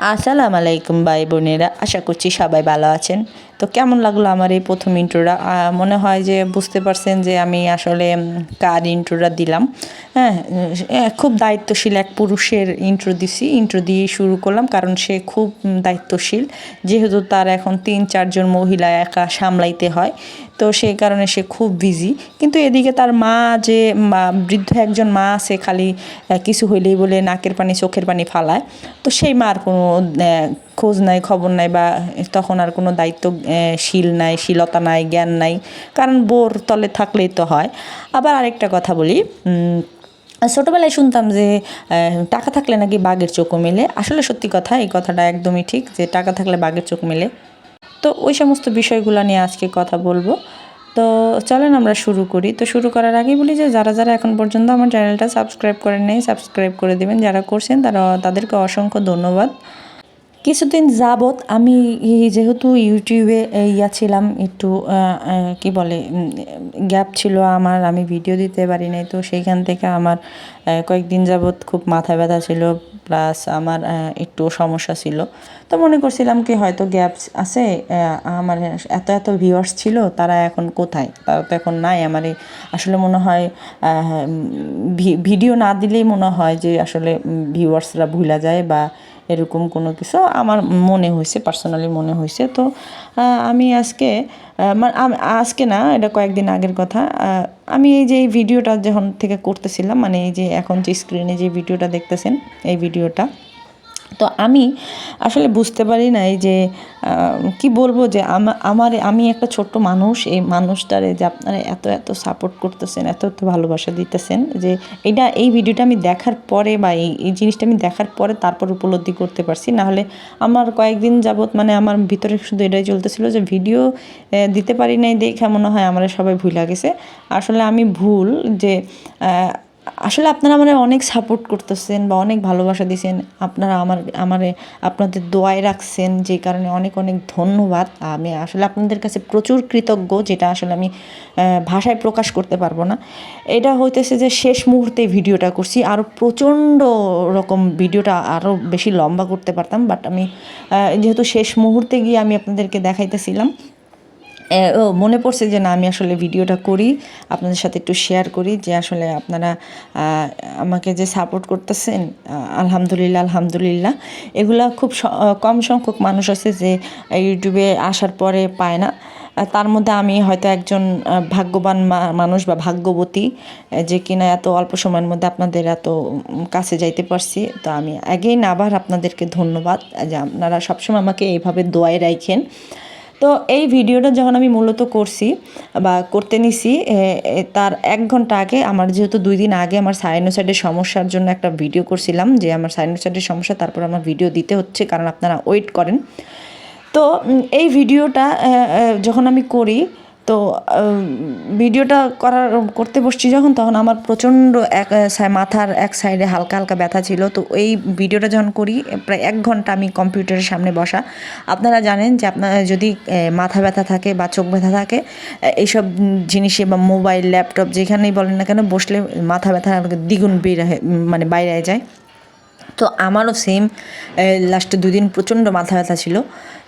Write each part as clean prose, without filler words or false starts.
আসসালামু আলাইকুম ভাই বোনেরা, আশা করছি সবাই ভালো আছেন। তো কেমন লাগলো আমার এই প্রথম ইন্ট্রোটা? মনে হয় যে বুঝতে পারছেন যে আমি আসলে কার ইন্ট্রোটা দিলাম। হ্যাঁ, খুব দায়িত্বশীল এক পুরুষের ইন্ট্রো দিয়ে শুরু করলাম, কারণ সে খুব দায়িত্বশীল। যেহেতু তার এখন 3-4 জন মহিলা একা সামলাইতে হয়, তো সেই কারণে সে খুব বিজি। কিন্তু এদিকে তার মা, যে বৃদ্ধ একজন মা আছে, খালি কিছু হইলেই বলে নাকের পানি চোখের পানি ফালায়। তো সেই মার কোনো খোঁজ নাই, খবর নাই, বা তখন আর কোনো দায়িত্বশীল নাই, শীলতা নাই, জ্ঞান নাই, কারণ বোর তলে থাকলেই তো হয়। আবার আরেকটা কথা বলি, ছোটোবেলায় শুনতাম যে টাকা থাকলে নাকি বাঘের চোখও মেলে। আসলে সত্যি কথা, এই কথাটা একদমই ঠিক যে টাকা থাকলে বাঘের চোখ মেলে। তো ওই সমস্ত বিষয়গুলো নিয়ে আজকে কথা বলবো। তো চলেন আমরা শুরু করি। তো শুরু করার আগেই বলি যে যারা যারা এখন পর্যন্ত আমার চ্যানেলটা সাবস্ক্রাইব করেন নাই, সাবস্ক্রাইব করে দেবেন। যারা করছেন তাদেরকে অসংখ্য ধন্যবাদ। কিছুদিন যাবৎ আমি যেহেতু ইউটিউবে ছিলাম, একটু কি বলে, গ্যাপ ছিল আমার, আমি ভিডিও দিতে পারি নাই। তো সেইখান থেকে আমার কয়েকদিন যাবৎ খুব মাথা ব্যথা ছিল, প্লাস আমার একটু সমস্যা ছিল। তো মনে করছিলাম কি হয়তো গ্যাপস আছে, আমার এত এত ভিউয়ার্স ছিল, তারা এখন কোথায়? তারা তো এখন নাই। আমার আসলে মনে হয় ভিডিও না দিলেই মনে হয় যে আসলে ভিউয়ার্সরা ভুলা যায়, বা এরকম কোনো কিছু আমার মনে হয়েছে, পার্সোনালি মনে হয়েছে। তো আমি আজকে না, এটা কয়েকদিন আগের কথা। আমি এই ভিডিওটা যখন থেকে করতেছিলাম, মানে এই যে এখন যে স্ক্রিনে যে ভিডিওটা দেখতেছেন, এই ভিডিওটা, তো আমি আসলে বুঝতে পারি নাই যে কি বলবো, যে আমি একটা ছোট্ট মানুষ, এই মানুষটারে যে আপনারা এত এত সাপোর্ট করতেছেন, এত এত ভালোবাসা দিতেছেন, যে এই ভিডিওটা আমি দেখার পরে, বা এই জিনিসটা আমি দেখার পরে তারপর উপলব্ধি করতে পারছি। নাহলে আমার কয়েকদিন যাবৎ মানে আমার ভিতরে শুধু এটাই চলতেছিল যে ভিডিও দিতে পারি নাই দেখে মনে হয় আমার সবাই ভুলে গেছে। আসলে আমি ভুল, যে আসলে আপনারা আমার অনেক সাপোর্ট করতেছেন বা অনেক ভালোবাসা দিয়েছেন, আপনারা আমারে আপনাদের দোয়ায় রাখছেন, যে কারণে অনেক অনেক ধন্যবাদ। আমি আসলে আপনাদের কাছে প্রচুর কৃতজ্ঞ, যেটা আসলে আমি ভাষায় প্রকাশ করতে পারবো না। এটা হইতেছে যে শেষ মুহূর্তে ভিডিওটা করছি, আরও প্রচণ্ড রকম ভিডিওটা আরও বেশি লম্বা করতে পারতাম, বাট আমি যেহেতু শেষ মুহূর্তে গিয়ে আমি আপনাদেরকে দেখাইতেছিলাম, মনে পড়ছে যে না, আমি আসলে ভিডিওটা করি, আপনাদের সাথে একটু শেয়ার করি, যে আসলে আপনারা আমাকে যে সাপোর্ট করতেছেন, আলহামদুলিল্লাহ আলহামদুলিল্লাহ। এগুলা খুব কম সংখ্যক মানুষ আছে যে ইউটিউবে আসার পরে পায় না। তার মধ্যে আমি হয়তো একজন ভাগ্যবান মানুষ বা ভাগ্যবতী, যে কিনা এত অল্প সময়ের মধ্যে আপনাদের এত কাছে যাইতে পারছি। তো আমি আবার আপনাদেরকে ধন্যবাদ, যে আপনারা সবসময় আমাকে এইভাবে দোয়ায় রাখেন। তো এই ভিডিওটা যখন আমি মূলত করছি বা করতে নিছি, তার 1 ঘন্টা আগে, আমার যেহেতু 2 দিন আগে আমার সাইনোসাইডের সমস্যার জন্য একটা ভিডিও করছিলাম, যে আমার সাইনোসাইডের সমস্যা, তারপর আমার ভিডিও দিতে হচ্ছে কারণ আপনারা ওয়েট করেন। তো এই ভিডিওটা যখন আমি করি, তো ভিডিওটা করতে বসছি যখন, তখন আমার প্রচণ্ড মাথার এক সাইডে হালকা হালকা ব্যথা ছিল। তো এই ভিডিওটা যখন করি, প্রায় 1 ঘন্টা আমি কম্পিউটারের সামনে বসা। আপনারা জানেন যে আপনার যদি মাথা ব্যথা থাকে বা চোখ ব্যথা থাকে, এইসব জিনিসে বা মোবাইল, ল্যাপটপ, যেখানেই বলেন না কেন, বসলে মাথা ব্যথা দ্বিগুণ বাইরে যায়। তো আমারও সেম, লাস্টে 2 দিন প্রচণ্ড মাথা ব্যথা ছিল।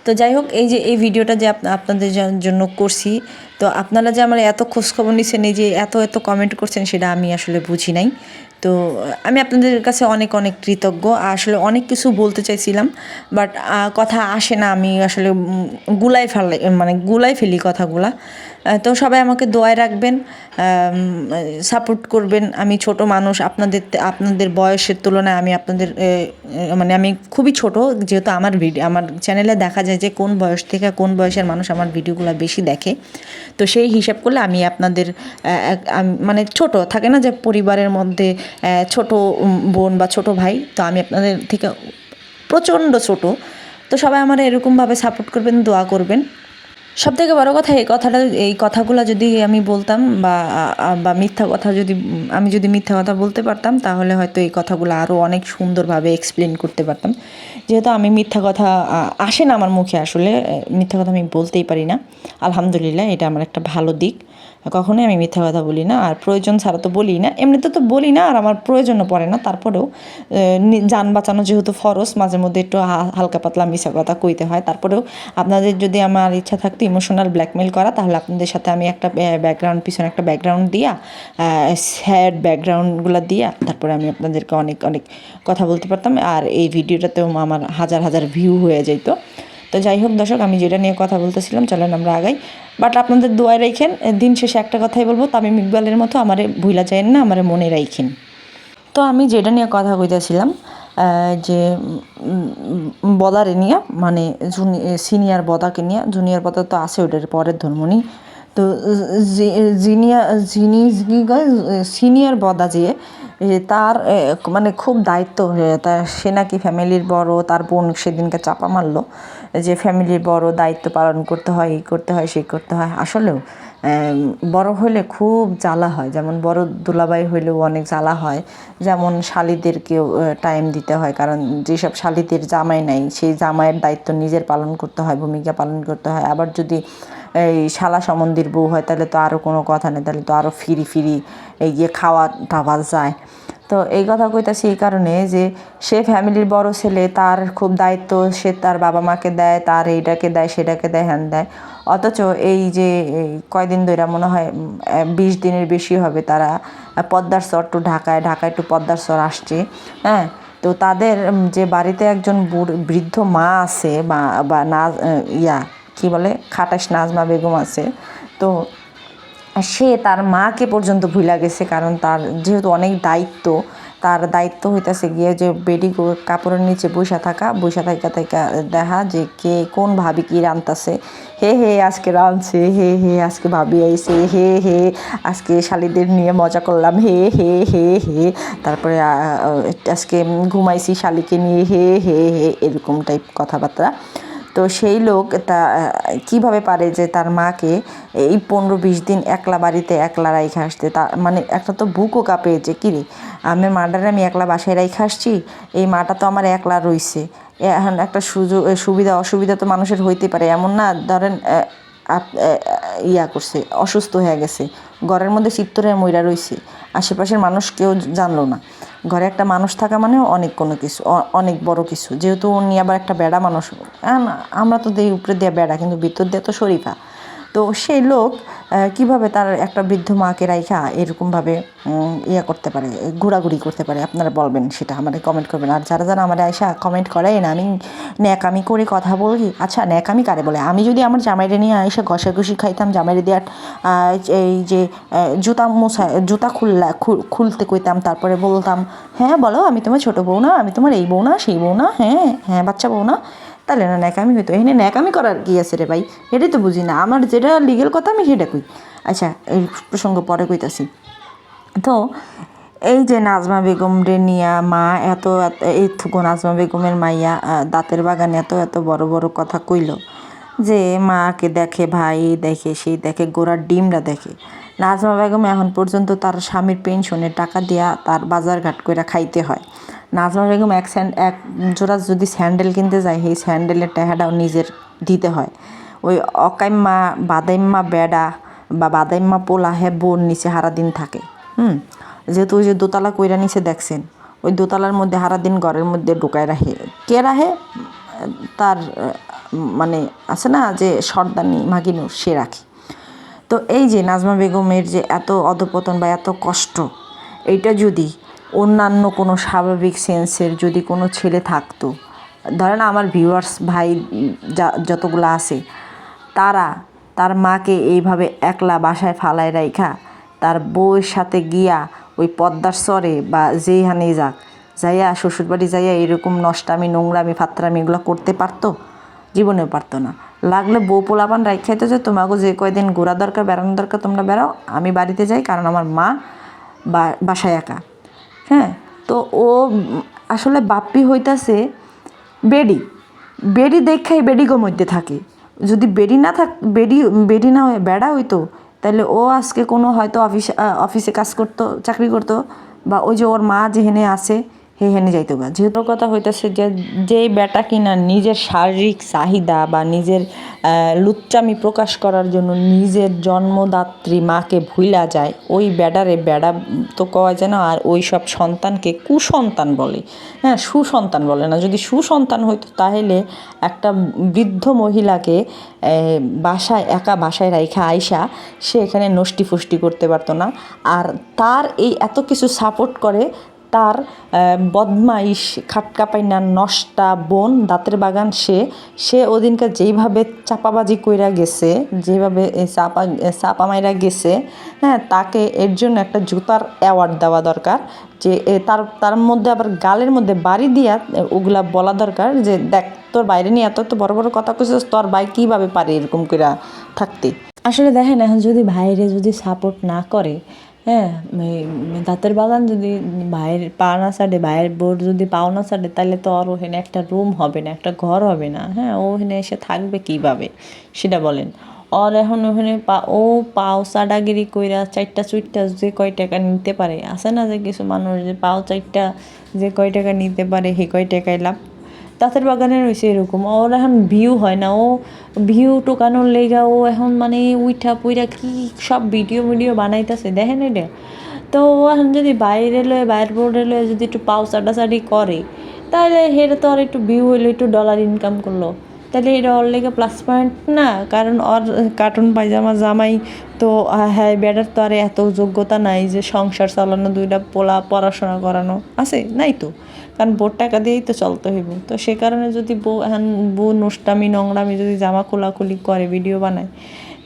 তো যাই হোক, এই ভিডিওটা যে আপনাদের জন্য করছি, তো আপনারা যে আমার এত খোঁজখবর নিচ্ছেন, এই যে এত এত কমেন্ট করছেন, সেটা আমি আসলে বুঝি নাই। তো আমি আপনাদের কাছে অনেক অনেক কৃতজ্ঞ। আসলে অনেক কিছু বলতে চাইছিলাম, বাট কথা আসে না, আমি আসলে গুলাই ফেলি কথাগুলা। তো সবাই আমাকে দোয়ায় রাখবেন, সাপোর্ট করবেন। আমি ছোট মানুষ, আপনাদের বয়সের তুলনায় আমি আমি খুবই ছোট, যেহেতু আমার চ্যানেলে দেখা যায় যে কোন বয়স থেকে কোন বয়সের মানুষ আমার ভিডিওগুলো বেশি দেখে। তো সেই হিসাব করলে আমি আপনাদের মানে ছোট থাকে না যে পরিবারের মধ্যে ছোট বোন বা ছোট ভাই, তো আমি আপনাদের থেকে প্রচণ্ড ছোট। তো সবাই আমার এরকমভাবে সাপোর্ট করবেন, দোয়া করবেন। সবথেকে বড় কথা, এই কথাগুলো যদি আমি বলতাম, বা মিথ্যা কথা, যদি মিথ্যা কথা বলতে পারতাম, তাহলে হয়তো এই কথাগুলো আরও অনেক সুন্দরভাবে এক্সপ্লেন করতে পারতাম। যেহেতু আমি মিথ্যা কথা আসে না আমার মুখে, আসলে মিথ্যা কথা আমি বলতেই পারি না। আলহামদুলিল্লাহ, এটা আমার একটা ভালো দিক। কখনোই আমি মিথ্যা কথা বলি না, আর প্রয়োজন ছাড়া তো বলি না, এমনিতে তো বলি না, আর আমার প্রয়োজনও পড়ে না। তারপরেও যান বাঁচানো যেহেতু ফরজ, মাঝে মধ্যে একটু হালকা পাতলা মিশা কথা কইতে হয়। তারপরেও আপনাদের যদি আমার ইচ্ছা থাকতো ইমোশনাল ব্ল্যাকমেল করা, তাহলে আপনাদের সাথে আমি একটা পিছনে একটা ব্যাকগ্রাউন্ড দিয়া, স্যাড ব্যাকগ্রাউন্ডগুলো দিয়া, তারপরে আমি আপনাদেরকে অনেক অনেক কথা বলতে পারতাম, আর এই ভিডিওটাতেও আমার হাজার হাজার ভিউ হয়ে যেত। তো যাই হোক দর্শক, আমি যেটা নিয়ে কথা বলতেছিলাম, চলেন আমরা আগাই। বাট আপনাদের দোয়ায় রাখেন, দিন শেষে একটা কথাই বলবো, তামিম ইকবালের মতো আমারে ভুলা যায় না, আমারে মনে রাখেন। তো আমি যেটা নিয়ে কথা কইতেছিলাম, যে বদারে নিয়ে, মানে সিনিয়র বদাকে নিয়ে, জুনিয়র বদা তো আছে ওটার পরের ধর্মনি। তো সিনিয়র বদা যে তার মানে খুব দায়িত্ব, তার সে নাকি ফ্যামিলির বড়, তার বোন সেদিনকে চাপা মারলো যে ফ্যামিলির বড়, দায়িত্ব পালন করতে হয়, এই করতে হয়, সেই করতে হয়। আসলেও বড় হলে খুব জ্বালা হয়, যেমন বড় দুলাভাই হইলেও অনেক জ্বালা হয়, যেমন শালিদেরকেও টাইম দিতে হয়, কারণ যেসব শালিদের জামাই নাই, সেই জামাইয়ের দায়িত্ব নিজের পালন করতে হয়, ভূমিকা পালন করতে হয়। আবার যদি এই শালা সম্বন্ধীর বউ হয়, তাহলে তো আরও কোনো কথা নেই, তাহলে তো আরও ফিরি এই গিয়ে খাওয়া টাওয়া যায়। তো এই কথা কইতাছি এই কারণে যে সে ফ্যামিলির বড় ছেলে, তার খুব দায়িত্ব, সে তার বাবা মাকে দেয়, তার এইটাকে দেয়, সেটাকে দেয়, হ্যান দেয়। অথচ এই যে কয়দিন ধরে মনে হয় 20 দিনের বেশি হবে তারা পদ্মার চর টু ঢাকায় টু পদ্মার চর আসছে। হ্যাঁ, তো তাদের যে বাড়িতে একজন বৃদ্ধ মা আছে, বা না কি বলে, খাটাস নাজমা বেগম আছে, তো সে তার মাকে পর্যন্ত ভুলা গেছে, কারণ তার যেহেতু অনেক দায়িত্ব, তার দায়িত্ব হইতেছে গিয়ে যে বেডি কাপড়ের নিচে বসে থাকা দেখা যে কে কোন ভাবি কি রান্তাছে, হে আজকে রাঁধছে, হে আজকে ভাবি আইছে, হে আজকে শালিদের নিয়ে মজা করলাম, হে তারপরে আজকে ঘুমাইছি শালিকে নিয়ে, হে এরকম টাইপ কথাবার্তা। তো সেই লোক তা কীভাবে পারে যে তার মাকে এই 15-20 দিন একলা বাড়িতে একলা রাইখা আসতে, তা মানে একটা তো বুকও কাঁপে যে কিরে, আমি একলা বাসায় রাইখা আসছি, এই মাটা তো আমার একলা রইছে। এখন একটা সুবিধা অসুবিধা তো মানুষের হইতে পারে, এমন না ধরেন করছে, অসুস্থ হয়ে গেছে, ঘরের মধ্যে চিত্তরে মইরা রইছে, আশেপাশের মানুষ কেউ জানলো না। ঘরে একটা মানুষ থাকা মানে অনেক কোনো কিছু, অনেক বড় কিছু। যেহেতু উনি আবার একটা বেড়া মানুষ, আমরা তো দেই উপরে দিয়ে বেড়া, কিন্তু ভিতর দিয়ে তো শরীফা। তো সেই লোক কিভাবে তার একটা বৃদ্ধ মাকে রাইখা এরকমভাবে করতে পারে, ঘোরাঘুরি করতে পারে, আপনারা বলবেন, সেটা আমাদের কমেন্ট করবেন। আর যারা আমাদের আয়সা কমেন্ট করেন আমি ন্যাকামি করে কথা বলি, আচ্ছা ন্যাকামি কারে বলে? আমি যদি আমার জামাইরে নিয়ে আয়সা ঘষাঘষি খাইতাম, জামাইরে দেওয়ার এই যে জুতা খুলতে কইতাম, তারপরে বলতাম হ্যাঁ বলো, আমি তোমার ছোটো বউ না, আমি তোমার এই বউ না, সেই বউ না, হ্যাঁ বাচ্চা বউ না, তাহলে না ন্যাকামি হইতো। এখানে ন্যাকামি করার কি আছে রে ভাই? এটাই তো বুঝি না, আমার যেটা লিগেল কথা আমি সেটা কই। আচ্ছা, এই প্রসঙ্গ পরে কইতাছি। তো এই যে নাজমা বেগম রে নিয়া মা এইটুকু নাজমা বেগমের মাইয়া দাঁতের বাগানে এত বড় বড় কথা কইল, যে মাকে দেখে, ভাই দেখে, সেই দেখে, গোড়ার ডিমরা দেখে। নাজমা বেগম এখন পর্যন্ত তার স্বামীর পেনশনের টাকা দিয়া তার বাজারঘাট করে খাইতে হয়। নাজমা বেগম এক জোড়া যদি স্যান্ডেল কিনতে যায়, সেই স্যান্ডেলের টাকাটাও নিজের দিতে হয়। ওই অকাইম্মা বাদাইম্মা বেড়া বা বাদাইম্মা পোলা বোন নিচে সারাদিন থাকে। যেহেতু ওই যে দোতলা কইরা নিচে দেখছেন, ওই দোতলার মধ্যে সারাদিন ঘরের মধ্যে ঢুকায় রাখে। কে রাখে? তার মানে আছে না যে সর্দানি মাগিনুর, সে রাখে। তো এই যে নাজমা বেগমের যে এত অধপতন বা এত কষ্ট, এইটা যদি অন্যান্য কোনো স্বাভাবিক সেন্সের যদি কোনো ছেলে থাকতো, ধরেন আমার ভিউয়ার্স ভাই যতগুলো আছে, তার মাকে এইভাবে একলা বাসায় ফালায় রাইখা তার বউয়ের সাথে গিয়া ওই পদ্মার চরে বা যেইখানে যাইয়া শ্বশুরবাড়ি যাইয়া এরকম নষ্টামি, নোংরামি, ফাত্রামি এগুলো করতে পারতো? জীবনেও পারতো না। লাগলে বউ পোলাপান রাইখাইতে যে তোমাকে যে কয়দিন ঘোরা দরকার, বেড়ানো দরকার, তোমরা বেড়াও, আমি বাড়িতে যাই, কারণ আমার মা বাসায় একা। হ্যাঁ, তো ও আসলে বাপ্পি হইতাছে বেডি দেখাই বেডিগো মধ্যে থাকে। যদি বেডি না হয়ে বেড়া হইতো, তাহলে ও আজকে কোনো হয়তো অফিসে কাজ করতো, চাকরি করতো, বা ওই যে ওর মা যেখানে আছে সেইখানে যাইতে গা। যেহেতু কথা হইতেছে যে যেই বেটা কিনা নিজের শারীরিক চাহিদা বা নিজের লুচ্চামি প্রকাশ করার জন্য নিজের জন্মদাত্রী মাকে ভুইলা যায়, ওই বেডারে বেডা তো কওয়া যায় না, আর ওই সব সন্তানকে কুসন্তান বলে। হ্যাঁ, সুসন্তান বলে না। যদি সুসন্তান হইতো তাহলে একটা বৃদ্ধ মহিলাকে বাসায় একা বাসায় রাইখা আইসা সে এখানে নষ্টি ফুষ্টি করতে পারতো না। আর তার এই এত কিছু সাপোর্ট করে তার বদমাইশ খাটকাপাইনা নষ্টা বোন দাঁতের বাগান সে ওদিনকার যেইভাবে চাপাবাজি কইরা গেছে, যেভাবে চাপা মাইরা গেছে, হ্যাঁ, তাকে এর জন্য একটা জুতার অ্যাওয়ার্ড দেওয়া দরকার। যে তার মধ্যে আবার গালের মধ্যে বাড়ি দিয়া ওগুলা বলা দরকার যে দেখ, তোর বাইরে নিয়ে এত বড় বড় কথা কইছিস, তোর ভাই কীভাবে পারে এরকম কইরা থাকতে। আসলে দেখেন, এখন যদি ভাইরে যদি সাপোর্ট না করে, হ্যাঁ, দাঁতের বাগান যদি ভাইয়ের পা না ছাড়ে, ভাইয়ের বোর যদি পাও না ছাড়ে, তাহলে তো আর ওখানে একটা রুম হবে না, একটা ঘর হবে না। হ্যাঁ, ও ওখানে এসে থাকবে কীভাবে সেটা বলেন। আর এখন ওখানে পাও চাডাগিরি কইরা 4টা চুইটটা যে কয় টাকা নিতে পারে, আছে না যে কিছু মানুষ যে পাও 4টা যে কয় টাকা নিতে পারে সেই কয় টাকায় লাভ। দাঁতের বাগানে রয়েছে এরকম। ওর এখন ভিউ হয় না, ও ভিউ টোকানোর লেগা ও এখন মানে উইঠা পুইরা কি সব ভিডিও বানাইতেছে, দেখেন এটা। তো ও এখন যদি বাইরের বোর্ডে লয়ে যদি একটু পাও চাটাচাটি করে, তাহলে সেটা তো আর একটু ভিউ হইলো, একটু ডলার ইনকাম করলো, তাহলে এটা ওর লেগে প্লাস পয়েন্ট না? কারণ ওর কার্টুন পায়জামা জামাই তো, হ্যাঁ, বেটার তো আর এত যোগ্যতা নাই যে সংসার চালানো, 2টা পোলা পড়াশোনা করানো আছে, নাই তো। কারণ বোর টাকা দিয়েই তো চলতে হইব। তো সে কারণে যদি বউ নোষ্টামি নোংরামি যদি জামা খোলাখুলি করে ভিডিও বানায়,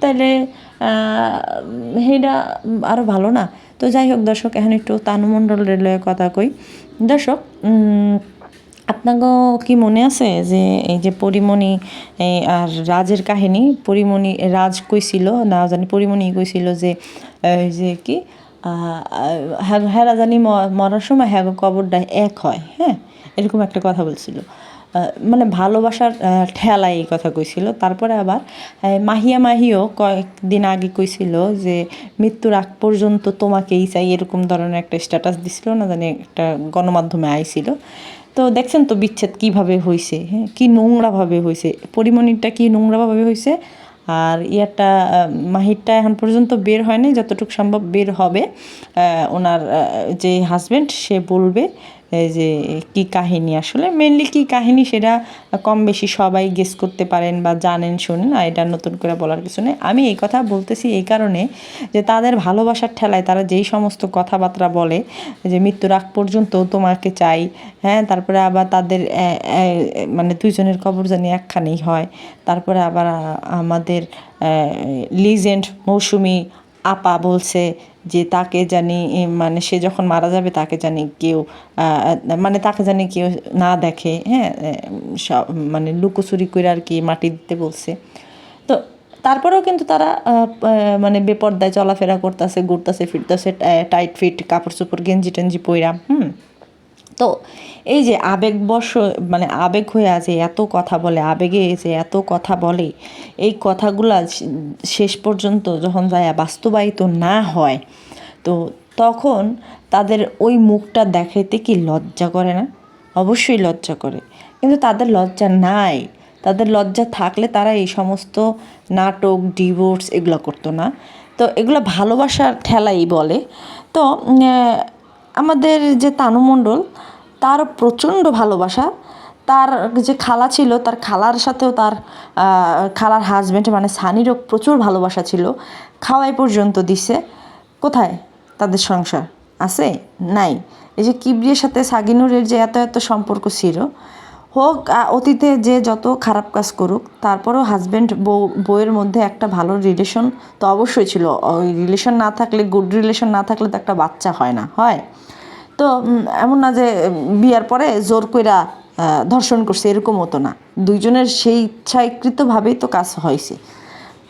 তাহলে সেইটা আরও ভালো না? তো যাই হোক দর্শক, এখন একটু তানু মণ্ডলের লয়ে কথা কই। দর্শক, আপনাকে কি মনে আছে যে এই যে পরিমণি আর রাজের কাহিনী? পরিমণি রাজ কইছিল না জানি, পরিমণি কইছিল যে যে কি হেরা জানি মরার সময় হ্যাগো কবরটা এক হয়। হ্যাঁ, এরকম একটা কথা বলছিল, মানে ভালোবাসার ঠেলা এই কথা কইছিল। তারপরে আবার মাহিও কয়েকদিন আগে কইছিল যে মৃত্যুর আগ পর্যন্ত তোমাকেই চাই, এরকম ধরনের একটা স্ট্যাটাস দিছিল না জানি, একটা গণমাধ্যমে আইছিল। তো দেখছেন তো বিচ্ছেদ কীভাবে হয়েছে, হ্যাঁ, কী নোংরাভাবে হয়েছে, পরিমণিরটা কী নোংরাভাবে হয়েছে। আর ইয়ারটা মাহিরটা এখন পর্যন্ত বের হয়নি, যতটুকু সম্ভব বের হবে। ওনার যে হাজব্যান্ড সে বলবে যে কি কাহিনী, আসলে মেনলি কি কাহিনী সেটা কম বেশি সবাই গেস করতে পারেন বা জানেন, শোনেন। আর এটা নতুন করে বলার কিছু নেই। আমি এই কথা বলতেছি এই কারণে যে তাদের ভালোবাসার ঠেলায় তারা যেই সমস্ত কথাবার্তা বলে যে মৃত্যুর আগ পর্যন্ত তোমাকে চাই, হ্যাঁ, তারপরে আবার তাদের মানে দুইজনের কবর জানি একখানেই হয়। তারপরে আবার আমাদের লিজেন্ড মৌসুমী আপা বলছে যে তাকে জানি, মানে সে যখন মারা যাবে তাকে জানি কেউ মানে তাকে জানি কেউ না দেখে, হ্যাঁ, সব মানে লুকোচুরি করে আর কি মাটি দিতে বলছে। তো তারপরেও কিন্তু তারা মানে বেপর্দায় চলাফেরা করতেছে, ঘুরতেছে ফিরতেছে, টাইট ফিট কাপড় চোপড় গেঞ্জি টেঞ্জি পইরা। তো এই যে আবেগবশ, মানে আবেগ হয়ে আছে এত কথা বলে, আবেগে যে এত কথা বলে, এই কথাগুলা শেষ পর্যন্ত যখন যায় বাস্তবায়িত না হয়, তো তখন তাদের ওই মুখটা দেখাইতে কি লজ্জা করে না? অবশ্যই লজ্জা করে, কিন্তু তাদের লজ্জা নাই। তাদের লজ্জা থাকলে তারা এই সমস্ত নাটক, ডিভোর্স এগুলো করতো না। তো এগুলো ভালোবাসার ঠেলাই বলে। তো আমাদের যে তানু মণ্ডল, তার প্রচণ্ড ভালোবাসা। তার যে খালা ছিল, তার খালার সাথেও তার খালার হাজব্যান্ড মানে সানিরও প্রচুর ভালোবাসা ছিল, খাওয়াই পর্যন্ত দিছে। কোথায় তাদের সংসার আছে? নাই। এই যে কিবরিয়ার সাথে সাগিনুরের যে এত সম্পর্ক ছিল, হোক অতীতে যে যত খারাপ কাজ করুক, তারপরেও হাজব্যান্ড বউয়ের মধ্যে একটা ভালো রিলেশন তো অবশ্যই ছিল। ওই রিলেশন না থাকলে, গুড রিলেশন না থাকলে তো একটা বাচ্চা হয় না, হয়? তো এমন না যে বিয়ার পরে জোর কইরা ধর্ষণ করছে, এরকম হতো না। দুইজনের সেই ইচ্ছাকৃতভাবেই তো কাজ হয়েছে,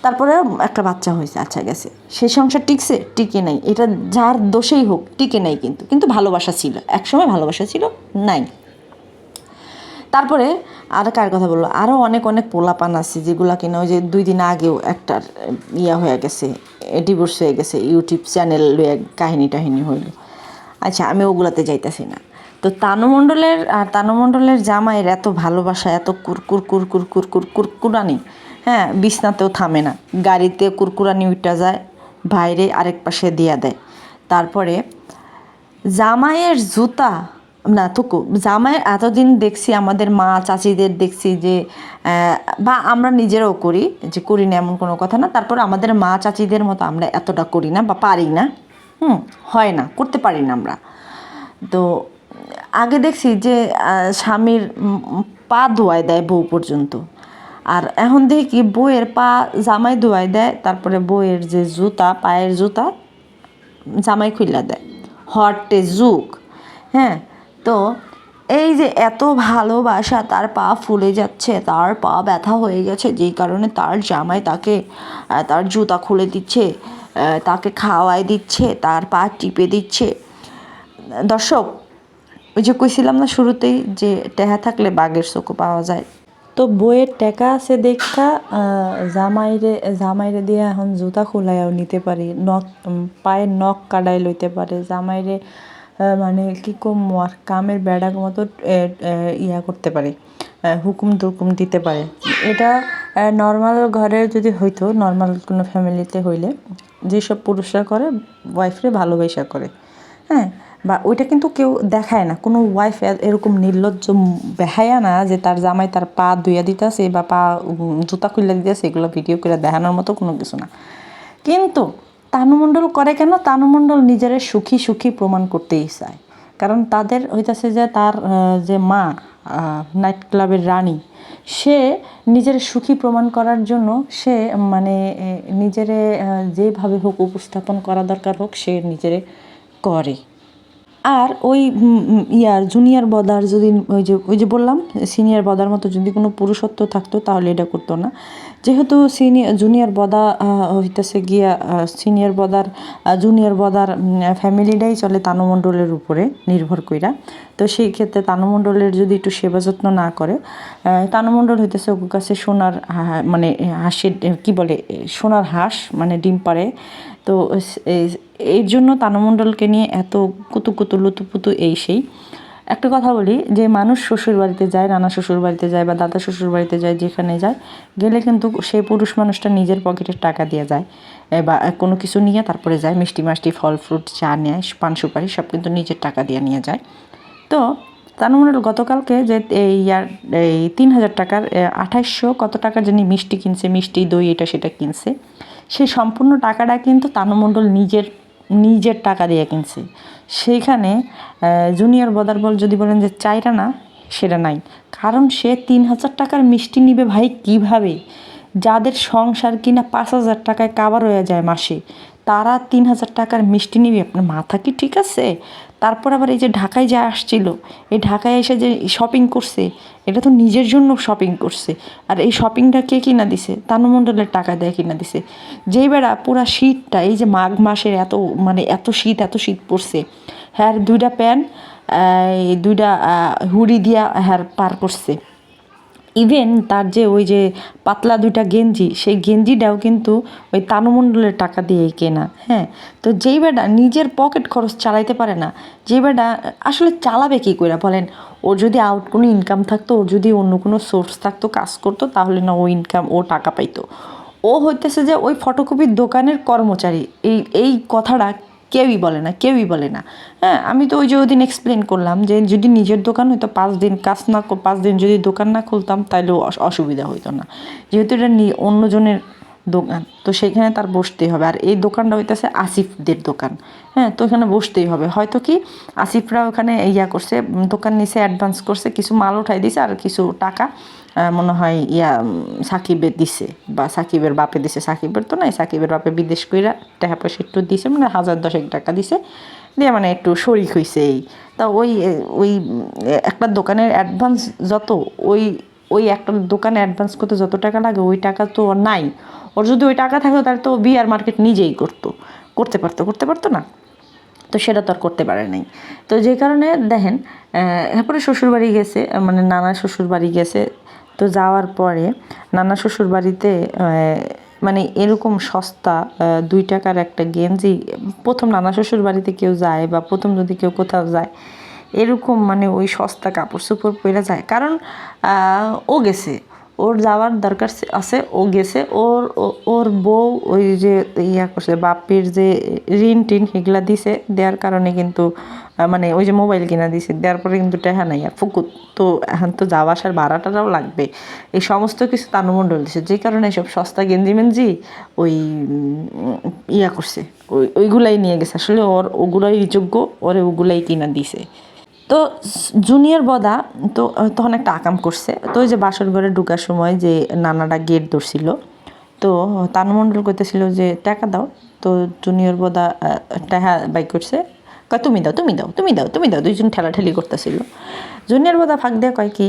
তারপরে একটা বাচ্চা হয়েছে, আচ্ছা গেছে। সেই সংসার টিকছে? টিকে নাই। এটা যার দোষেই হোক, টিকে নাই। কিন্তু ভালোবাসা ছিল, একসময় ভালোবাসা ছিল, নাই। তারপরে আর কার কথা বললো, আরও অনেক পোলাপান আছে যেগুলা কিনা ওই যে 2 দিন আগেও একটার হয়ে গেছে, ডিভোর্স হয়ে গেছে, ইউটিউব চ্যানেল কাহিনী টাহিনী হইল। আচ্ছা, আমি ওগুলাতে যাইতেছি না। তো তানু মণ্ডলের জামাইয়ের এত ভালোবাসা, এত কুরকুর কুরকুর কুরকুর কুরকুরানি, হ্যাঁ, বিছনাতেও থামে না, গাড়িতে কুরকুরানি উঠা যায়, বাইরে আরেক পাশে দিয়া দেয়। তারপরে জামাইয়ের জুতা, না থুকু, জামাইয়ের এতদিন দেখছি আমাদের মা চাচিদের দেখছি যে বা আমরা নিজেরাও করি, যে করি না এমন কোনো কথা না, তারপর আমাদের মা চাচিদের মতো আমরা এতটা করি না বা পারি না, হয় না, করতে পারি না আমরা। তো আগে দেখছি যে স্বামীর পা ধোয়াই দেয় বউ পর্যন্ত, আর এখন দেখি কি বউয়ের পা জামাই ধোয়াই দেয়, তারপরে বউয়ের যে জুতা, পায়ের জুতা জামাই খুইলা দেয়। হটে যুগ, হ্যাঁ। তো এই যে এত ভালোবাসা, তার পা ফুলে যাচ্ছে, তার পা ব্যথা হয়ে গেছে, যেই কারণে তার জামাই তাকে তার জুতা খুলে দিচ্ছে, তাকে খাওয়াই দিচ্ছে, তার পা টিপে দিচ্ছে। দর্শক, ওই যে কইছিলাম না শুরুতেই যে টেহা থাকলে বাঘের চোখও পাওয়া যায়। তো বইয়ের টেকা আছে দেখা জামাইরে দিয়ে এখন জুতা খুলাইয়াও নিতে পারি, পায়ের নখ কাটাই লইতে পারে জামাইরে, মানে কি কম আর কামের বেড়ার মতো ইয়া করতে পারে, হুকুম টুকুম দিতে পারে। এটা নর্মাল ঘরে যদি হইতো, নর্মাল কোনো ফ্যামিলিতে হইলে যেসব পুরুষরা করে, ওয়াইফরে ভালোবাসা করে, হ্যাঁ, বা ওইটা কিন্তু কেউ দেখায় না, কোনো ওয়াইফ এরকম নির্লজ্জ বেহায়া না যে তার জামাই তার পা ধুইয়া দিতেছে বা পা জুতা খুলে দিতেছে, এগুলো ভিডিও করে দেখানোর মতো কোনো কিছু না। কিন্তু তানু মণ্ডল করে কেন? তানু মণ্ডল নিজের সুখী সুখী প্রমাণ করতেই চায়, কারণ তাদের হইতেছে যে তার যে মা নাইট ক্লাবের রানী, সে নিজের সুখী প্রমাণ করার জন্য সে মানে নিজেরে যেভাবে হোক উপস্থাপন করা দরকার হোক সে নিজেরে করে। আর ওই জুনিয়র বদার যদি ওই যে বললাম সিনিয়র বদার মতো যদি কোনো পুরুষত্ব থাকতো তাহলে এটা করতো না। যেহেতু জুনিয়র বদা হইতেছে গিয়া সিনিয়র বদার জুনিয়র বদার ফ্যামিলিটাই চলে তানু মণ্ডলের উপরে নির্ভর কইরা। তো সেই ক্ষেত্রে তানু মণ্ডলের যদি একটু সেবা যত্ন না করে, তানু মণ্ডল হইতেছে ওর কাছে সোনার মানে হাঁসের কী বলে সোনার হাঁস, মানে ডিম পাড়ে। তো এর জন্য তানু মণ্ডলকে নিয়ে এত কুতুকুতু লুতুপুতু এই সেই। একটা কথা বলি, যে মানুষ শ্বশুর বাড়িতে যায়, নানা শ্বশুর বাড়িতে যায় বা দাদা শ্বশুর বাড়িতে যায়, যেখানে যায় গেলে কিন্তু সেই পুরুষ মানুষটা নিজের পকেটের টাকা দিয়ে যায় বা কোনো কিছু নিয়ে তারপরে যায়, মিষ্টি মাষ্টি ফল ফ্রুট চা নেয়, পান সুপারি সব কিন্তু নিজের টাকা দিয়ে নিয়ে যায়। তো তানু মণ্ডল গতকালকে যে এই 3,000 টাকার 2800 কত টাকার জানি মিষ্টি কিনছে, মিষ্টি দই এটা সেটা কিনছে, সেই সম্পূর্ণ টাকাটা কিন্তু তানু মণ্ডল নিজের টাকা দিয়ে কিনছে। সেইখানে জুনিয়র বদার যদি বলেন যে চাইটা না, সেটা নাই, কারণ সে 3,000 টাকার মিষ্টি নিবে ভাই কীভাবে? যাদের সংসার কিনা 5,000 টাকায় কাভার হয়ে যায় মাসে, তারা 3,000 টাকার মিষ্টি নিবে? আপনার মাথা কি ঠিক আছে? তারপর আবার এই যে ঢাকায় যা আসছিল, এই ঢাকায় এসে যে শপিং করছে, এটা তো নিজের জন্য শপিং করছে। আর এই শপিংটা কে কিনা দিছে? তানু মণ্ডলের টাকা দিয়ে কিনা দিছে। যেই বেড়া পুরা শীতটা, এই যে মাঘ মাসের এত শীত পড়ছে, হ্যাঁ 2টা প্যান্ট, এই 2টা হুডি দিয়া হ্যাঁ পার করছে। ইভেন তার যে ওই যে পাতলা 2টা গেঞ্জি, সেই গেঞ্জিটাও কিন্তু ওই তানু মণ্ডলের টাকা দিয়েই কেনা। হ্যাঁ, তো যেই বেটা নিজের পকেট খরচ চালাইতে পারে না, যেই বেটা আসলে চালাবে কী করে বলেন? ওর যদি আউট কোনো ইনকাম থাকতো, ওর যদি অন্য কোনো সোর্স থাকতো, কাজ করতো, তাহলে না ও ইনকাম ও টাকা পাইতো। ও হইতেছে যে ওই ফটোকপির দোকানের কর্মচারী। এই কথাটা কেউই বলে না। হ্যাঁ, আমি তো ওই যে ওই দিন এক্সপ্লেন করলাম যে যদি নিজের দোকান হইতো 5 দিন 5 দিন যদি দোকান না খুলতাম তাইলেও অসুবিধা হইতো না, যেহেতু এটা অন্যজনের দোকান, তো সেইখানে তার বসতেই হবে। আর এই দোকানটা হইতেছে আসিফদের দোকান, হ্যাঁ, তো এখানে বসতেই হবে। হয়তো কি আসিফরা ওখানে করছে, দোকান নিচে অ্যাডভান্স করছে, কিছু মাল উঠাই দিছে, আর কিছু টাকা মনে হয় সাকিবের দিছে বা সাকিবের বাপে দিছে, সাকিবের তো নাই, সাকিবের বাপে বিদেশ কইরা টাকা পয়সা একটু দিছে, মানে 1010 টাকা দিছে, দিয়ে মানে একটু শরিক হয়েছে এই। তা ওই একটা দোকানের অ্যাডভান্স যত, ওই একটা দোকানে অ্যাডভান্স করতে যত টাকা লাগে, ওই টাকা তো ওর নাই। ওর যদি ওই টাকা থাকতো তাহলে তো বিয়ার মার্কেট নিজেই করতে পারতো না। তো সেটা তো আর করতে পারে নাই। তো যে কারণে দেখেন, এরপরে শ্বশুরবাড়ি গেছে, মানে নানা শ্বশুরবাড়ি গেছে। তো যাওয়ার পরে নানা শ্বশুরবাড়িতে মানে এরকম সস্তা 2 টাকার একটা গেঞ্জি, প্রথম নানা শ্বশুরবাড়িতে কেউ যায় বা প্রথম যদি কেউ কোথাও যায়, এরকম মানে ওই সস্তা কাপড় চোপড় পরে যায়। কারণ ও গেছে, ওর যাওয়ার দরকার আছে, ও গেছে, ওর বউ ওই যে ইয়া করছে, বাপির যে ঋণ টিন সেগুলা দিছে, দেওয়ার কারণে কিন্তু মানে ওই যে মোবাইল কিনা দিছে, দেওয়ার পরে কিন্তু টেহা নাই আর ফুকুত। তো এখন তো যাওয়া আসার ভাড়াটাও লাগবে, এই সমস্ত কিছু তানু মণ্ডল দিছে, যে কারণে সব সস্তা গেঞ্জি মেঞ্জি ওই ইয়া করছে, ওইগুলাই নিয়ে গেছে। আসলে ওগুলাই যোগ্য, ওরে ওগুলাই কিনা দিছে। তো জুনিয়র বদা তো তখন একটা আকাম করছে। তো ওই যে বাসর ঘরে ঢুকার সময় যে নানাটা গেট ধরছিল, তো তানু মণ্ডল কইতেছিল যে টাকা দাও। তো জুনিয়র বদা টাকা বাই করছে, কয় তুমি দাও তুমি দাও তুমি দাও তুমি দাও, দুইজন ঠেলাঠেলি করতেছিল। জুনিয়র বদা ফাঁক দিয়ে কয় কি,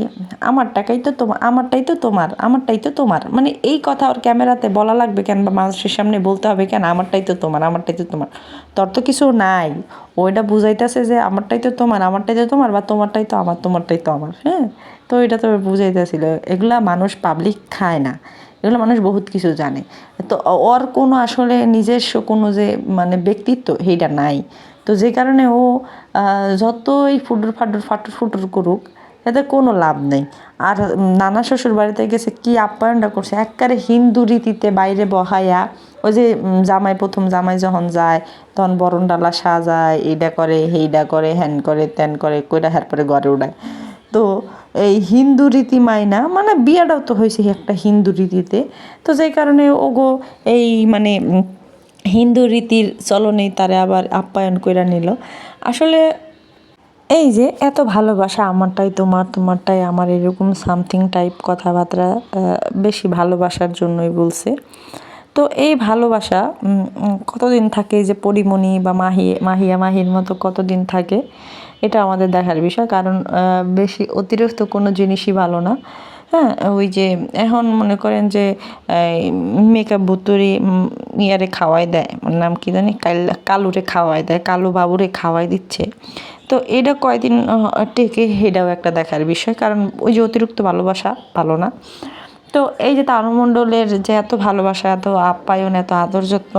আমার টাকাই তো তোমার, আমারটাই তো তোমার, আমারটাই তো তোমার। মানে এই কথা ওর ক্যামেরাতে বলা লাগবে কেন, বা মানুষের সামনে বলতে হবে কেন আমারটাই তো তোমার, আমারটাই তো তোমার? তোর তো কিছু নাই, ওইটা বুঝাইতেছে যে আমারটাই তো তোমার, আমারটাই তো তোমার, বা তোমারটাই তো আমার, তোমারটাই তো আমার। হ্যাঁ, তো এটা তো বুঝাইতেছিল। এগুলা মানুষ পাবলিক খায় না, এগুলো মানুষ বহুত কিছু জানে। তো ওর কোনো আসলে নিজস্ব কোনো যে মানে ব্যক্তিত্ব সেইটা নাই। তো যে কারণে ও যতই ফাটুর করুক, এতে কোনো লাভ নেই। আর নানা শ্বশুর বাড়িতে গেছে, কি আপ্যায়নটা করছে, একবারে হিন্দু রীতিতে বাইরে বহাইয়া। ওই যে প্রথম জামাই যখন যায়, তখন বরণ ডালা সাজায়, এইটা করে সেইটা করে, হ্যান করে ত্যান করে, কইরা হ্যার পরে ঘরে উড়ায়। তো এই হিন্দু রীতি মাইনা, মানে বিয়াটাও তো হয়েছে একটা হিন্দু রীতিতে। তো যেই কারণে ওগো এই মানে হিন্দু রীতির চলনেই তারে আবার আপ্যায়ন কইরা নিল। আসলে এই যে এত ভালোবাসা, আমারটাই তোমার, তোমারটাই আমার, এরকম সামথিং টাইপ কথাবার্তা বেশি ভালোবাসার জন্যই বলছে। তো এই ভালোবাসা কতদিন থাকে, যে পরিমণি বা মাহির মতো কতদিন থাকে, এটা আমাদের দেখার বিষয়। কারণ বেশি অতিরিক্ত কোনো জিনিসই ভালো না। হ্যাঁ, ওই যে এখন মনে করেন যে মেকআপ বুতুরি ইয়ারে খাওয়াই দেয়, নাম কি জানি, কালুরে খাওয়াই দেয়, কালু বাবুরে খাওয়াই দিচ্ছে। তো এটা কয়দিন টেকে, সেটাও একটা দেখার বিষয়। কারণ ওই যে অতিরিক্ত ভালোবাসা ভালো না। তো এই যে তানু মণ্ডলের যে এত ভালোবাসা, এত আপ্যায়ন, এত আদর যত্ন,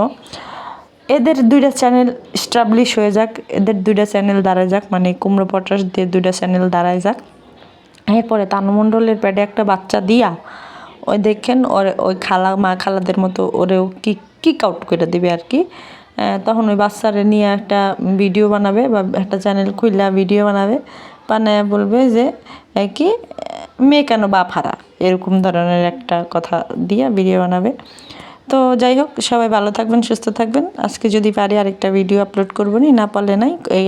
এদের 2টা চ্যানেল স্টাবলিশ হয়ে যাক, এদের 2টা চ্যানেল দাঁড়ায় যাক, মানে কুমড়ো পটাশ দিয়ে 2টা চ্যানেল দাঁড়ায় যাক। এরপরে তানু মণ্ডলের পেটে একটা বাচ্চা দিয়া ওই দেখেন ওই খালাদের মতো ওরেও কিক আউট করে দেবে আর কি। তখন ওই বাচ্চারে নিয়ে একটা ভিডিও বানাবে, বা একটা চ্যানেল খুললা ভিডিও বানায় বলবে যে কি, মেয়ে কেন বাপ হারা, এরকম ধরনের একটা কথা দিয়ে ভিডিও বানাবে। তো যাই হোক, সবাই ভালো থাকবেন, সুস্থ থাকবেন। আজকে যদি পারি আরেকটা ভিডিও আপলোড করবো, না পারলে নাই। এই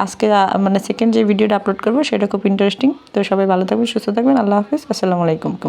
আজকে মানে সেকেন্ড যে ভিডিওটা আপলোড করবো সেটা খুব ইন্টারেস্টিং। তো সবাই ভালো থাকবেন, সুস্থ থাকবেন। আল্লাহ হাফিজ, আসসালামু আলাইকুম।